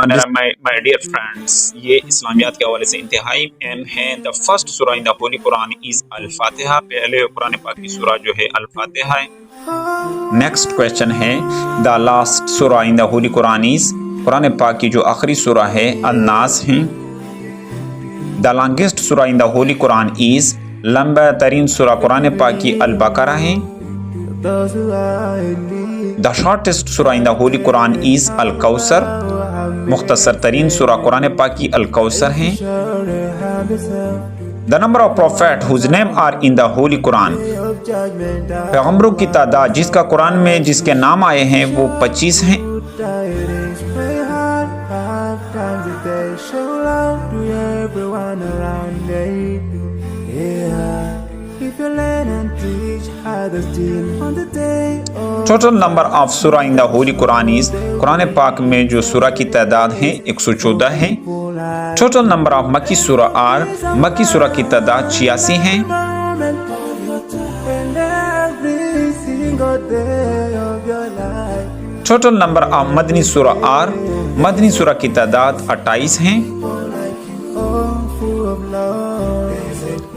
My dear friends, یہ اسلامیات کے حوالے سے انتہائی اہم ہے۔ دا فرسٹ سورہ ان دا ہولی قرآن از الفاتحہ، پہلے قرآن پاک کی سورہ جو ہے الفاتحہ ہے۔ نیکسٹ کویسچن ہے دا لاسٹ سورہ ان دا ہولی قرآن از، قرآن پاک کی جو آخری سورہ ہے الناس ہیں۔ دا لانگیسٹ سورہ ان دا ہولی قرآن از، لمبا ترین سورہ قرآن پاک کی البقرہ ہے۔ دا شارٹیسٹ سورہ ان دا ہولی قرآن از الکوثر، مختصر ترین سورہ قرآن پاک کی الکوثر ہیں۔ The number of prophet whose name are in the holy Quran, پیغمبروں کی تعداد جس کا قرآن میں جس کے نام آئے ہیں وہ 25 ہیں۔ ٹوٹل نمبر آف سورہ ان دا ہولی قرآن از، قرآن پاک میں جو سورہ کی تعداد ہیں 114 ہیں۔ ٹوٹل نمبر آف مکی سورہ آر، مکی سورہ کی تعداد 86 ہیں۔ ٹوٹل نمبر آف مدنی سورہ آر، مدنی سورہ کی تعداد 28 ہیں۔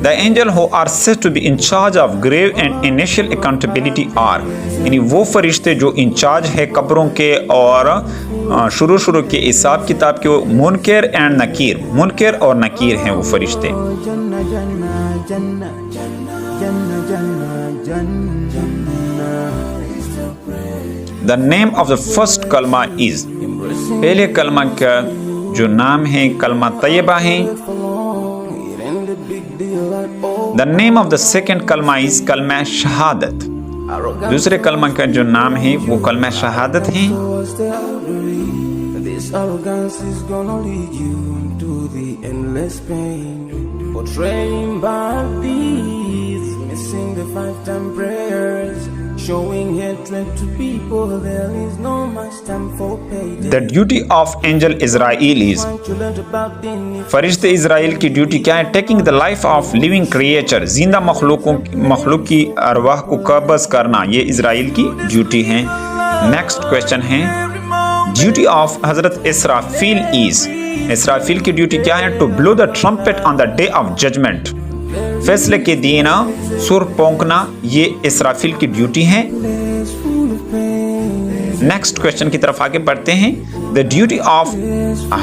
The angel who are said to be in charge of grave and initial accountability are، یعنی وہ فرشتے جو انچارج ہے قبروں کے اور شروع کے حساب کتاب کے، منکر اینڈ نکیر، منکر اور نکیر ہیں وہ فرشتے۔ The name of the first کلمہ is، پہلے کلمہ کا جو نام ہے کلمہ طیبہ ہے۔ The name of the second کلمہ is کلمہ شہادت، دوسرے کلمہ کا جو نام ہے وہ کلمہ شہادت ہے۔ The duty of angel Israel is، فرشتے اسرائیل کی ڈیوٹی کیا ہے؟ Taking the life of living creature, زندہ مخلوق کی ارواح کو قبض کرنا، یہ اسرائیل کی ڈیوٹی ہے۔ نیکسٹ کویسچن ہے ڈیوٹی آف حضرت اسرافیل از، اسرافیل کی ڈیوٹی کیا ہے؟ To blow the trumpet on the day of judgement, فیصلے کے دن سر پونکنا، یہ اسرافیل کی ڈیوٹی ہے۔ نیکسٹ کویسچن کی طرف آگے بڑھتے ہیں۔ دا ڈیوٹی آف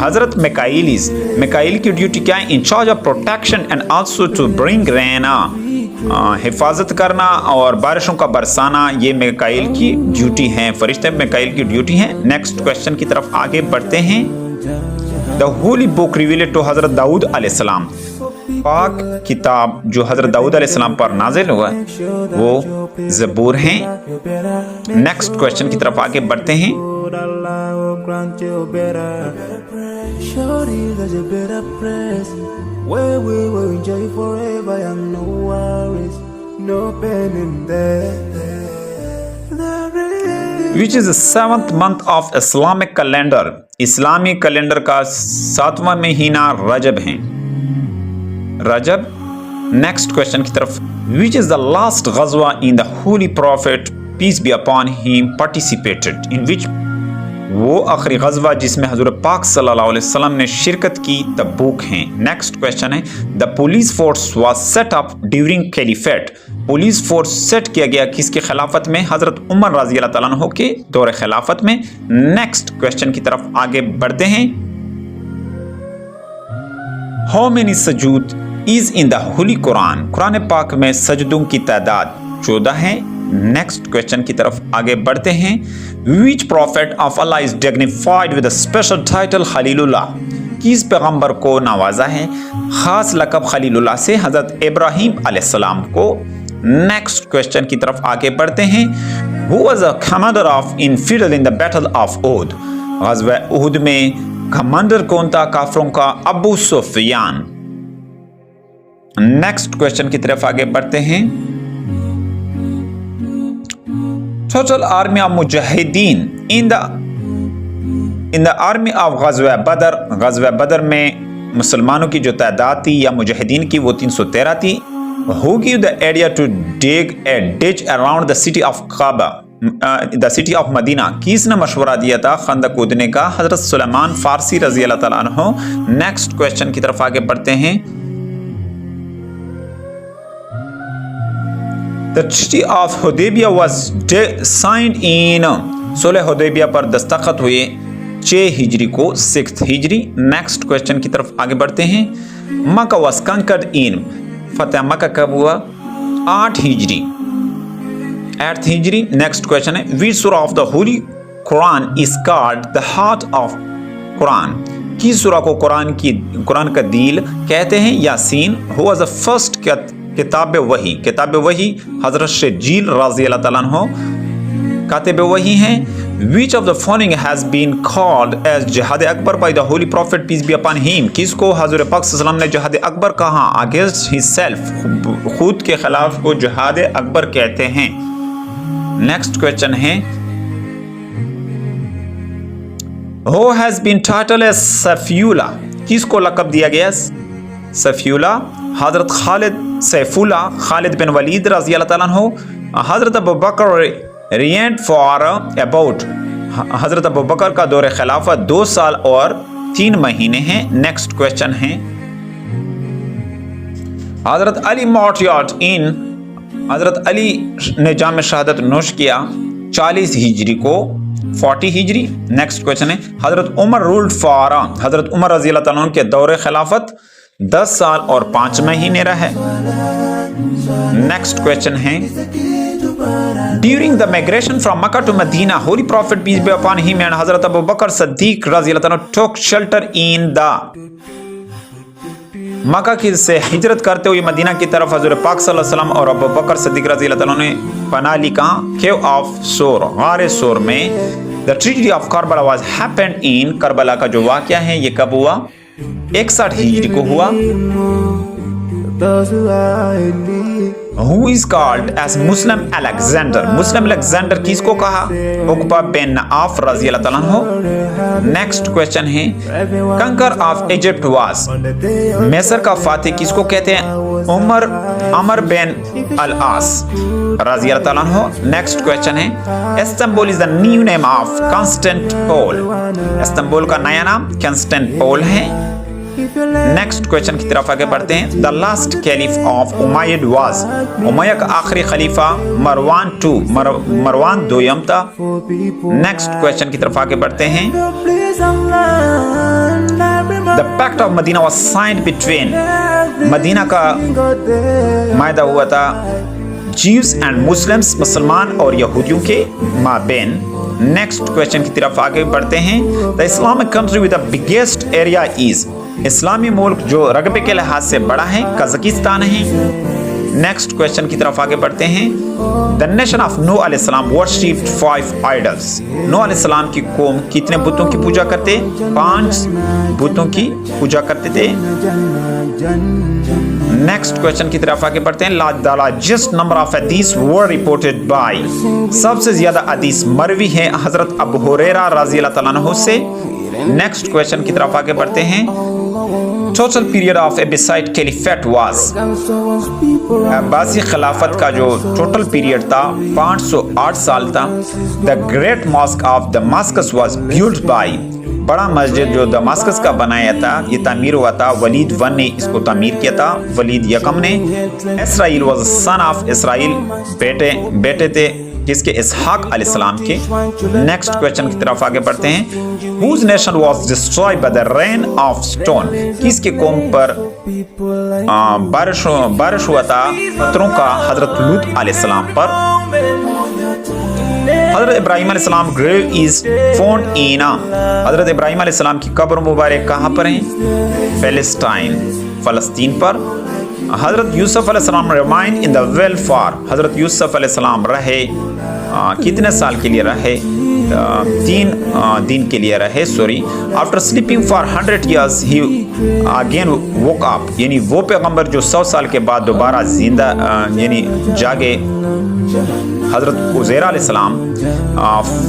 حضرت میکائیل از، میکائیل کی ڈیوٹی کیا ہے؟ In charge of protection and also to bring rain, حفاظت کرنا اور بارشوں کا برسانا، یہ میکائیل کی ڈیوٹی ہے، فرشتے میکائیل کی ڈیوٹی ہے۔ نیکسٹ کویسچن کی طرف آگے بڑھتے ہیں۔ دا ہولی بک ریویلڈ ٹو حضرت داؤد علیہ السلام، پاک کتاب جو حضرت داؤد علیہ السلام پر نازل ہوا وہ زبور ہیں۔ نیکسٹ کویسچن کی طرف آگے بڑھتے ہیں۔ Which is the 7th month of Islamic calendar، اسلامی کیلنڈر کا 7واں مہینہ رجب ہیں، رجب۔ نیکسٹ کویسچن کی طرف، which is the last غزوہ in the holy prophet peace be upon him participated in which، وہ آخری غزوہ جس میں حضور پاک صلی اللہ علیہ وسلم نے شرکت کی تبوک ہیں۔ نیکسٹ کویسچن ہے the police force was set up during caliphate، police force set کیا گیا کس کے خلافت میں؟ حضرت عمر رضی اللہ تعالیٰ عنہ کے دور خلافت میں۔ نیکسٹ کویسچن کی طرف آگے بڑھتے ہیں۔ how many سجود is in the holy قرآن، قرآن پاک میں سجدوں کی تعداد 14 ہے۔ نیکسٹ کویسچن کی طرف آگے بڑھتے ہیں۔ which prophet of Allah is dignified with a special title خلیل اللہ، کس پیغمبر کو نوازا ہے خاص لقب خلیل اللہ سے؟ حضرت ابراہیم علیہ السلام کو۔ نیکسٹ کویسچن کی طرف آگے بڑھتے ہیں۔ who was the commander of infidel in the battle of Uhud، غزوہ احد میں کمانڈر کون تھا کافروں کا؟ ابو سفیان۔ نیکسٹ کویسچن کی طرف آگے بڑھتے ہیں۔ ٹوٹل آرمی آف مجاہدین ان دا آرمی آف غزوہ بدر، غزوہ بدر میں مسلمانوں کی جو تعداد تھی یا مجاہدین کی وہ 313 تھی۔ who gave the idea to dig a ditch around the city of Kaaba، the city of Medina, किसने मशवरा दिया था खंदक कूदने का? हजरत सुलेमान फारसी रजी अल्लाह ताला अन्हु। नेक्स्ट क्वेश्चन की तरफ आगे बढ़ते हैं। The treaty of Hudaibiya was signed in, सुलह हुदैबिया पर दस्तखत हुए 6 हिजरी को, 6 हिजरी। नेक्स्ट क्वेश्चन की तरफ आगे बढ़ते हैं। मक्का वाज कंकर्ड इन, फतेह मक्का कब हुआ? 8 हिजरी, 8th हिजरी। नेक्स्ट क्वेश्चन है, विच सूरा of the holy Quran is called the heart of Quran? किस सूरा को कुरान का दिल कहते हैं? Yasin. Who was the first किताब वही? किताब वही हजरत शजील रजी अल्लाह ताला अन्हु कातिब वही हैं। Which of the following has been called as जिहाद Akbar by the Holy Prophet peace be upon him? किसको हजरत पाक सल्लल्लाहु अलैहि वसल्लम ने जिहाद अकबर कहा? Against himself, खुद के खिलाफ को जिहाद अकबर कहते हैं। नेक्स्ट क्वेश्चन है, Who has been titled as सफियुल्लाह? किसको लक़ब दिया गया सफियुल्लाह? हजरत खालिद सैफुल्लाह खालिद बिन वलीद रजी अल्लाह ताला अन्हु। हजरत अबू बकर रिएंट फॉर अबाउट, हजरत अबू बकर का दौर खिलाफत 2 साल और 3 महीने हैं। नेक्स्ट क्वेश्चन है, हजरत अली मौटियाट इन, हजरत अली ने जाम शहादत नोश किया 40 हिजरी को, 40 हिजरी। नेक्स्ट क्वेश्चन है, हजरत उमर रूल्ड फॉर, हजरत उमर रजी अल्लाह ताला अन्हु के दौर खिलाफत 10 साल और 5 महीने रहे। नेक्स्ट क्वेश्चन है, During the migration from Makkah to Medina, Holy Prophet peace be upon him and Hazrat Abu Bakr Siddiq radhiyallahu anhu took shelter in the, मक्का की से हिजरत करते हुए मदीना की तरफ हजरत पाक सल्लल्लाहु अलैहि वसल्लम और अबू बकर सिद्दीक रज़ियल्लाहु अन्हु ने पनाह ली कहाँ? केव ऑफ सोर, गारे सोर में। The tragedy of Karbala was happened in, Karbala का जो वाक़या है ये कब हुआ? 61 हिजरी को हुआ। Who is called as Muslim Alexander? Muslim Alexander किसको कहा? उक़बा बिन आफ रज़ी अल्लाह ताला अन्हु। नेक्स्ट क्वेश्चन है, कंकर ऑफ इजिप्ट वाज, मिस्र का फातिह किसको कहते हैं? अमर बिन अल आस रज़ी अल्लाह ताला अन्हु। नेक्स्ट क्वेश्चन है, Istanbul is the new name of Constantinople, Istanbul का नया नाम कांस्टेंटिनोपल है। नेक्स्ट क्वेश्चन की तरफ आगे बढ़ते हैं। The last caliph of Umayyad was, Umayya का आखिरी खलीफा मरवान दोयम था। नेक्स्ट क्वेश्चन की तरफ आगे बढ़ते हैं। The pact of Medina was signed between, Medina का मायदा हुआ था ज्यूज एंड मुस्लिम्स, मुसलमान और यहूदियों के माबेन। नेक्स्ट क्वेश्चन की तरफ आगे बढ़ते हैं। The Islamic country with the biggest area is, इस्लामी मुल्क जो रकबे के लिहाज से बड़ा है कजाकिस्तान है। नेक्स्ट क्वेश्चन की तरफ आगे बढ़ते हैं। द नेशन ऑफ नूह अलैहिस्सलाम वर्शिप्ड 5 आइडल्स, नूह अलैहिस्सलाम की कौम कितने बुतों की पूजा करते? 5 बुतों की पूजा करते थे। नेक्स्ट क्वेश्चन की तरफ आगे बढ़ते हैं। द लार्जेस्ट नंबर ऑफ हदीस वर रिपोर्टेड बाय, सबसे ज्यादा हदीस मरवी है हजरत अबू हुरैरा रज़ी अल्लाह ताला अन्हु से। नेक्स्ट क्वेश्चन की तरफ आगे बढ़ते हैं। Total period of Abbasid caliphate was, अब्बासी खिलाफत का जो टोटल पीरियड था 508 साल था। The great mosque of Damascus was built by, बड़ा मस्जिद जो दमास्कस का बनाया था ये तामीर हुआ था, वलीद 1 ने इसको तामीर किया था, वलीद यकम ने। Israel was son of, Israel बेटे थे किसके? इसहाक अलैहिस्सलाम के। नेक्स्ट क्वेश्चन की तरफ आगे बढ़ते हैं। Whose nation was destroyed by the rain of stone, किसके कौम पर बारिश हुआ था पत्थरों का? हजरत लूत अलैहिस्सलाम पर। हजरत इब्राहिम अलैहिस्सलाम ग्रेव इज फाउंड इन, हजरत इब्राहिम अलैहिस्सलाम की कब्र मुबारक कहाँ पर है? पैलेस्टाइन, फलस्तीन पर। हजरत यूसुफ अलैहिस्सलाम remain in the well for, हजरत यूसुफ अलैहिस्सलाम रहे कितने साल के लिए रहे? 3 दिन के लिए रहे, sorry. After sleeping for 100 years he again woke up, यानी वो पैगंबर जो 100 साल के बाद दोबारा जिंदा यानी जागे। Hazrat Uzair alayhi salam.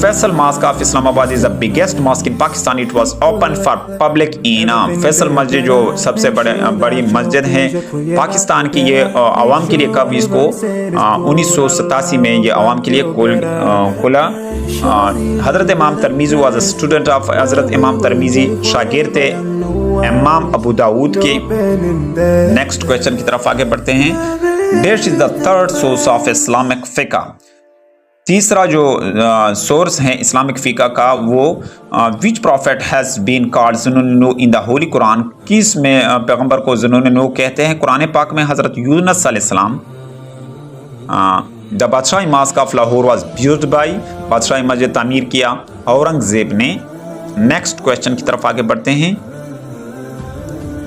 Faisal Mosque of Islamabad is the biggest mosque in Pakistan. It was opened for public inam. Faisal मस्जिद जो सबसे बड़ी मस्जिद है पाकिस्तान की, ये आवाम के लिए कब इसको 1987 में ये आवाम के लिए खुला. हज़रत इमाम तरमीज़ी was a student of हज़रत इमाम तरमीज़ी, शागिर्द थे इमाम अबू दाऊद के. नेक्स्ट क्वेश्चन की तरफ आगे बढ़ते हैं. That is the third source of Islamic फ़िक़्ह. तीसरा जो सोर्स है इस्लामिक फ़िक़्ह का, वो which prophet has been called Zunnun in the holy Quran. किस में पैगंबर को ज़ुन्नुन कहते हैं? कुरान पाक में हज़रत यूनुस अलैहिस्सलाम. The Badshahi mosque of Lahore was built by, Badshahi मस्जिद तामीर किया औरंगज़ेब ने. नेक्स्ट क्वेश्चन की तरफ आगे बढ़ते हैं.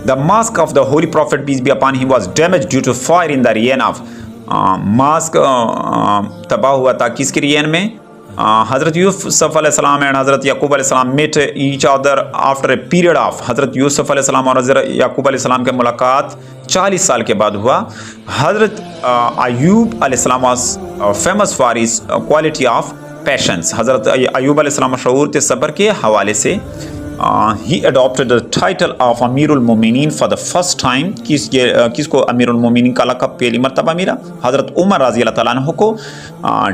The mosque of the Holy Prophet peace be upon him was damaged due to fire in the reign of. Mosque तबाह हुआ था किसके रियन में? हज़रत यूसुफ अलैहिस्सलाम एंड हज़रत याकूब अलैहिस्सलाम met each other after a period of. हज़रत यूसुफ अलैहिस्सलाम और हज़रत याकूब अलैहिस्सलाम की मुलाकात 40 साल के बाद हुआ. हज़रत अयूब अलैहिस्सलाम was famous for his quality of patience. हज़रत अयूब अलैहिस्सलाम मशहूर थे सब्र के हवाले से. He adopted the title of Amirul Mu'minin for the first time. किसको अमीरुल मोमिनीन का लक़ब पहली मरतबा मिला? हज़रत उमर रज़ी अल्लाह तआला अन्हु को.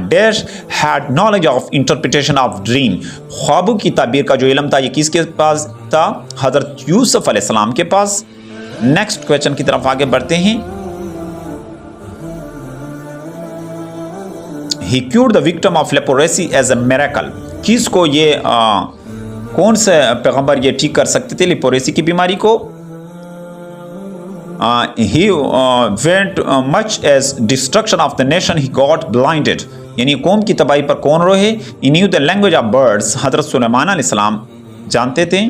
Dash had knowledge of interpretation of dream. ख्वाबों की ताबीर का जो इल्म था, ये किसके पास था? हज़रत यूसुफ अलैहिस्सलाम के पास. नेक्स्ट क्वेश्चन की तरफ आगे बढ़ते हैं. He cured the victim of leprosy as a miracle. किसको ये कौन से पैगंबर ये ठीक कर सकते थे लेप्रोसी की बीमारी को? He went much as destruction of the nation he got blinded. यानी कौम की तबाही पर कौन रोहे? He knew the language of birds. हज़रत सुलेमान अलैहिस्सलाम जानते थे.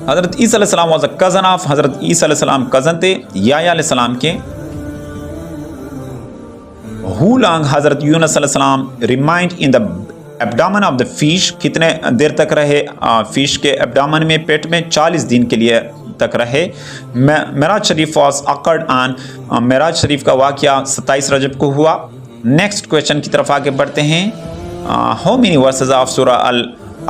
हज़रत ईसा अलैहिस्सलाम was a cousin of. हज़रत ईसा अलैहिस्सलाम कज़न थे याह्या अलैहिस्सलाम के. How long हज़रत यूनुस अलैहिस्सलाम remained in the abdomen of the fish. कितने देर तक रहे फिश के एब्डामन में, पेट में? 40 दिन के लिए तक रहे. मेराज शरीफ वाज अकर्ड ऑन. मेराज शरीफ का वाक़या 27 रजब को हुआ. नेक्स्ट क्वेश्चन की तरफ आगे बढ़ते हैं. How many verses of Surah Al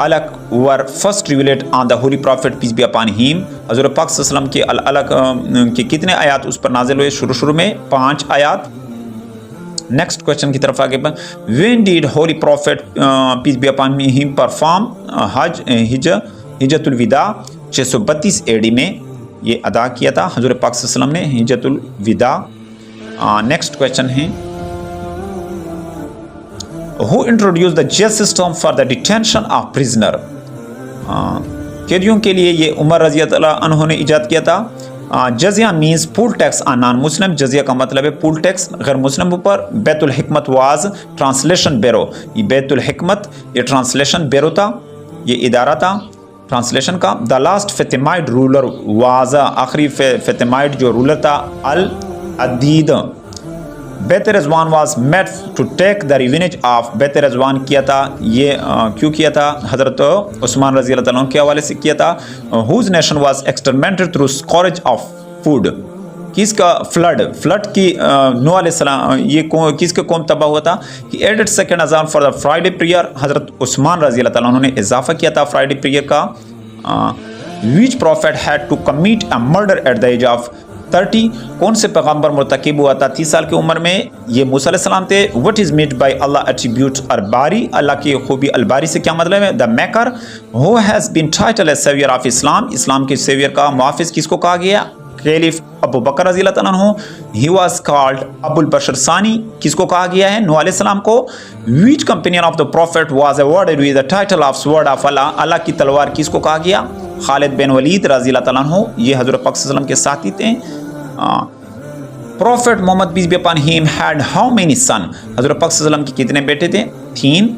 Alaq were first revealed on the holy prophet peace be upon him. हज़रत पाक सल्लल्लाहु अलैहि वसल्लम के अल अलक के कितने आयात उस पर नाजिल हुए? शुरू में 5 आयात. नेक्स्ट क्वेश्चन की तरफ आगे बढ़. When did holy prophet peace be upon him perform हिजतुल विदा? 632 AD में ये अदा किया था हज़रत पाक सल्लल्लाहु अलैहि वसल्लम ने हिजतुल विदा. नेक्स्ट क्वेश्चन है. Who introduce the jail system for the detention of prisoner. कैदियों के लिए ये उमर रज़ी अल्लाह अन्हु ने इजाद किया था. Jizya means poll tax on non Muslim. जजिया का मतलब है पुल टैक्स गैर मुस्लिम ऊपर. बैतुल हिकमत वाज ट्रांसलेशन ब्यूरो. ये बैतुल हिकमत ये ट्रांसलेशन ब्यूरो था, ये इदारा था ट्रांसलेशन का. The last Fatimid ruler was. आखिरी फेतिमाइड जो रूलर था अल अदीद. बैत रिजवान was made to take the revenge of. बैत रिजवान किया था, ये क्यों किया था? हज़रत उस्मान रज़ी अल्लाह तआला के हवाले से किया था. Whose nation was exterminated through scourge of flood. किसका फ्लड की नूह अलैहिस्सलाम ये किसका कौम तबाह हुआ था? कि एडेड सेकेंड अजान फॉर द फ्राइडे प्रेयर. हज़रत उस्मान रज़ी अल्लाह तआला उन्होंने इजाफा किया था फ्राइडे प्रेयर का. Which prophet had to commit a murder at the age of 30. कौन से पैगंबर मुर्तकिब हुआ था 30 साल की उम्र में? ये मूसा अलैहिस्सलाम थे. What is meant by Allah attribute अलबारी. अल्लाह की खूबी अलबारी से क्या मतलब है? The maker. Who has been titled as saviour of Islam. इस्लाम के सेवियर का मुहाफिज किसको कहा गया? खलीफ अबू बकर रज़ी अल्लाह तआला अन्हु. ही वाज कॉल्ड अबुल बशर सानी. किसको कहा गया है? नूह अलैहिस्सलाम को. Which companion of the prophet was awarded with the title of sword of Allah. अल्लाह की तलवार किसको कहा गया? खालिद बिन वलीद रज़ी अल्लाह तआला अन्हु. ये हज़रत पाक सल्लल्लाहु अलैहि वसल्लम के साथी थे. Prophet Muhammad peace be upon him had how many son. हज़रत पाक सल्लल्लाहु अलैहि वसल्लम के कितने बेटे थे? 3.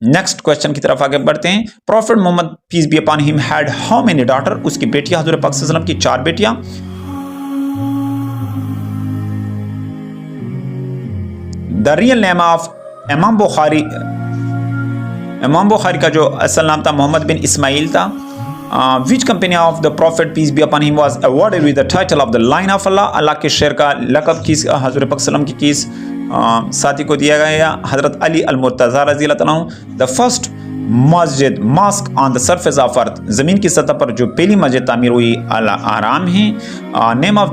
नेक्स्ट क्वेश्चन की तरफ आगे बढ़ते हैं. Prophet Muhammad peace be upon him had how many daughter. उसकी बेटियां हज़रत पाक सल्लल्लाहु अलैहि वसल्लम की 4 बेटियां. द रियल नेम ऑफ इमाम बुखारी. इमाम बुखारी का जो असल नाम था मोहम्मद बिन इस्माइल था. Which company of the Prophet peace be upon him was awarded with the title of the Line of Allah? अल्लाह के शेर का लक़ब किस हज़रत पाक सल्लम की किस साथी को दिया गया? हज़रत अली अल-मुर्तज़ा रज़ी अल्लाह अन्हु। The first मस्जिद mosque on the surface of earth, ज़मीन की सतह पर जो पहली मस्जिद तामीर हुई अल हराम है। Name of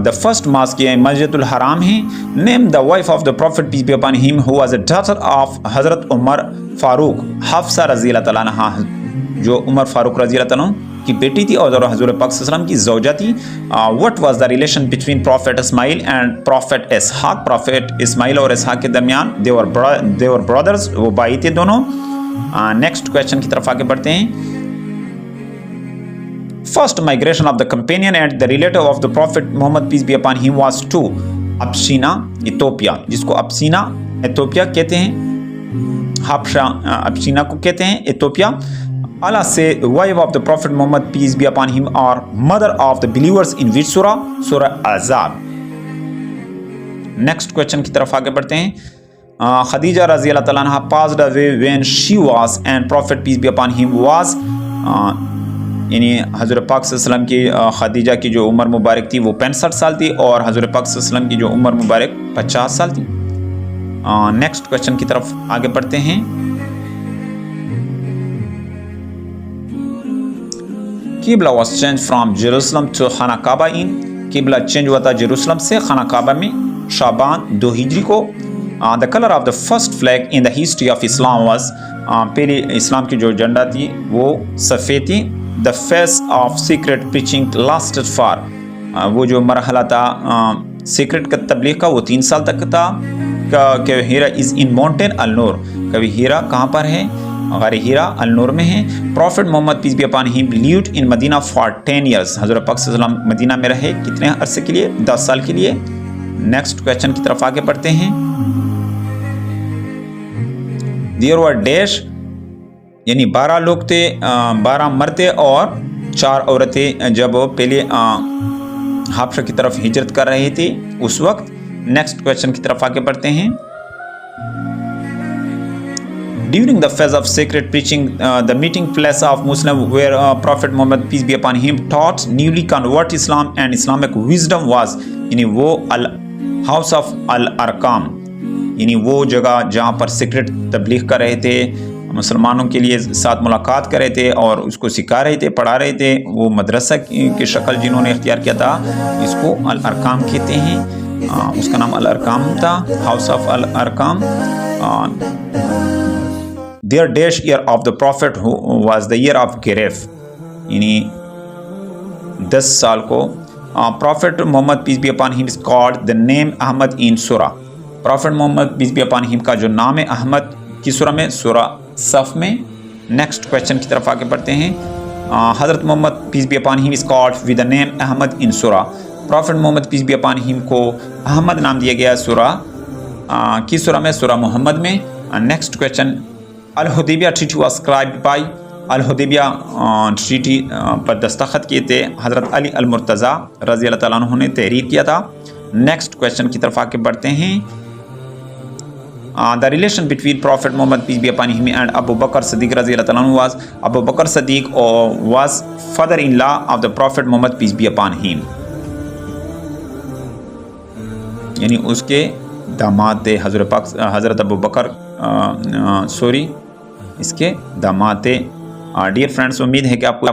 the first mosque है मस्जिदुल हराम है। Name the wife of the prophet peace be upon him who was a daughter of हज़रत उमर फारूक हफ्सा रज़ी अल्लाह तआला अन्हा, जो उमर फारूक रज़ी अल्लाह तआला की बेटी थी और हज़रत पाक सल्लल्लाहु अलैहि वसल्लम की ज़ौजा थी। What was the relation between prophet Ismail and prophet Ishaq? Prophet Ismail और इसहाक के दरमियान दे वर ब्रदर्स, वो भाई थे दोनों। नेक्स्ट क्वेश्चन की तरफ आगे बढ़ते हैं। First migration of the companion and the relative of the prophet Muhammad peace be upon him was to Abyssinia Ethiopia, जिसको अब्सीना इथोपिया कहते हैं। हबशा अब्सीना को कहते हैं Ethiopia. Allah say wife of the Prophet Muhammad peace be upon him or mother of the believers in which surah? Surah Azab। Next question की तरफ आगे बढ़ते हैं। खदीजा रज़ी अल्लाह तआला अन्हा passed away when she was and Prophet peace be upon him was, यानी हज़रत पाक सल्लल्लाहु अलैहि वसल्लम की खदीजा की जो उम्र मुबारक थी वो 65 साल थी और हज़रत पाक सल्लल्लाहु अलैहि वसल्लम की जो उम्र मुबारक 50 साल थी। नेक्स्ट क्वेश्चन की तरफ आगे बढ़ते हैं। किबला was change from Jerusalem to खाना काबा इन, किबला चेंज हुआ था जेरूसलम से खाना काबा में शाबान 2 हिजरी को। The colour of the first flag in the history of Islam was, पहले इस्लाम की जो झंडा थी वो सफ़ेद थी। The face of secret preaching lasted for, वो जो मरहला था सीक्रेट का तबलीग का वो 3 साल तक था। कि हीरा इज़ इन माउंटेन अल नूर, कभी हीरा कहाँ पर है? गार हीरा अल नूर में है। Prophet Muhammad peace be upon him lived in Medina for 10 years, हज़रत पाक सल्लल्लाहु अलैहि वसल्लम मदीना में रहे कितने अरसे के लिए? 10 साल के लिए। नेक्स्ट क्वेश्चन की तरफ आगे बढ़ते हैं। देयर वर डैश, यानी 12 लोग थे, 12 मर्द और 4 औरतें जब पहले हाबशा की तरफ हिजरत कर रहे थे उस वक्त। नेक्स्ट क्वेश्चन की तरफ आगे बढ़ते हैं। During the phase of sacred preaching, the meeting place of Muslim where Prophet Muhammad peace be upon him taught newly convert Islam and Islamic wisdom was, यानी वो हाउस ऑफ अल अरकाम, यानी वो जगह जहाँ पर सीक्रेट तबलीग कर रहे थे, मुसलमानों के लिए साथ मुलाकात कर रहे थे और उसको सिखा रहे थे, पढ़ा रहे थे। वो मदरसा की शक्ल जिन्होंने इख्तियार किया था इसको अल अरकाम कहते हैं। उसका नाम अल अरकाम था, house of Al Arqam. Their dash year of the Prophet who was the year of Giref, यानी 10 साल को। Prophet Muhammad peace be upon him is called the name Ahmad in surah, Prophet Muhammad peace be upon him का जो नाम है अहमद की सूरह में, सूरह सफ में। नेक्स्ट क्वेश्चन की तरफ आगे बढ़ते हैं। हज़रत Muhammad peace be upon him is called with the name Ahmad in surah, prophet Muhammad peace be upon him को अहमद नाम दिया गया सूरह की सूरह में, सूरह मोहम्मद में। नेक्स्ट क्वेश्चन, अल Hudaybiyyah treaty was scribed by, अल हुदैबिया ट्रीटी पर दस्तखत किए थे हज़रत अली अल-मुर्तज़ा रज़ी अल्लाह तआला अन्हु ने तहरीर किया था। नेक्स्ट क्वेश्चन की तरफ आगे बढ़ते हैं। The relation between prophet Muhammad peace be upon him and Abu Bakr Siddique रज़ी अल्लाह तआला अन्हु was, Abu Bakr Siddique was father in law of the prophet Muhammad peace be upon him, यानी उसके दामाद थे हज़रत अबू बकर, इसके दामाद थे। डियर फ्रेंड्स, उम्मीद है कि आपको